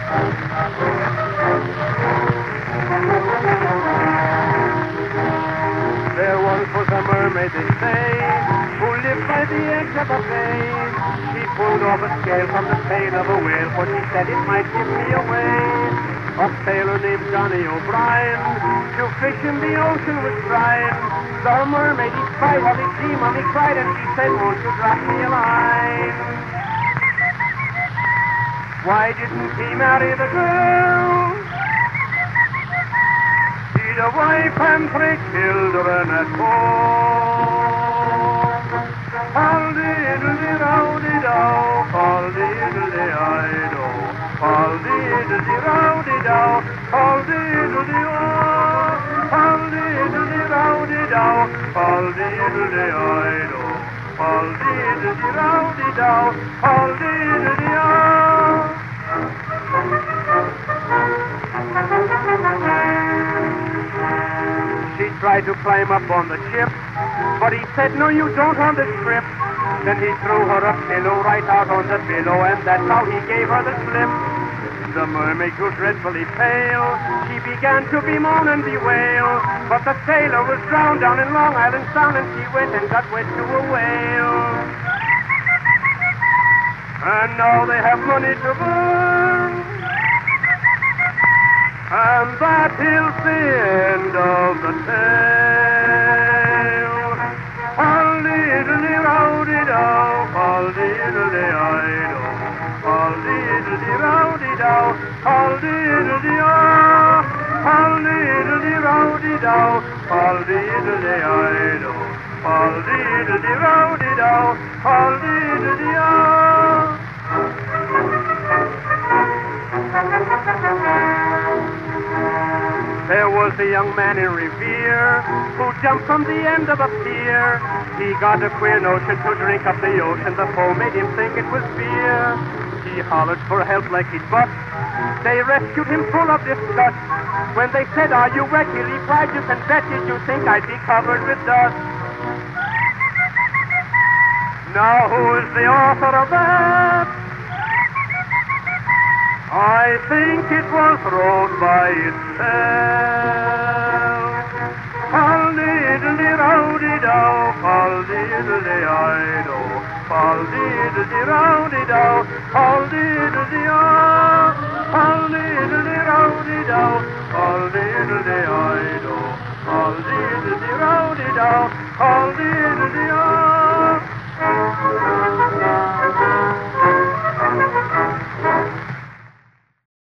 There once was a mermaid, they say, who lived by the edge of a bay. She pulled off a scale from the tail of a whale, for she said it might give me away. A sailor named Johnny O'Brien to fish in the ocean was trying. The mermaid, he cried, how did she, Mommy cried, and she said, won't you drop me a line? Why didn't he marry the girl? He'd a wife and 3 children at home. All-dee-diddly-row-dee-dow, all-dee-diddly-I-do, all-dee-diddly-row-dee-dow, all-dee-diddly-oh, all-dee-diddly-row-dee-dow, all-dee-diddly-I-do, all-dee-diddly-row-dee-dow, all-dee-diddly-oh. She tried to climb up on the ship, but he said, no, you don't on the strip. Then he threw her a pillow right out on the billow, and that's how he gave her the slip. The mermaid grew dreadfully pale. She began to bemoan and bewail, but the sailor was drowned down in Long Island Sound, and she went and got wed to a whale. And now they have money to burn, and that is the end of the tale. All-dee-diddly-row-dee-dow, all-dee-diddly-I-do, all-dee-diddly-row-dee-dow, all-dee-diddly-oh, all-dee-diddly-row-dee-dow, all-dee-diddly-I-do, all-dee-diddly-row-dee-dow, all-dee-diddly-oh. There was a young man in Revere who jumped from the end of a pier. He got a queer notion to drink up the ocean. The foam made him think it was beer. He hollered for help like he'd bust. They rescued him full of disgust. When they said, are you wet? He replied, you can bet. Did you think I'd be covered with dust? Now who is the author of that? I think it was wrote by itself. All-dee-diddly-row-dee-dow, all-dee-diddly-I-do, all-dee-diddly-row-dee-dow, all-dee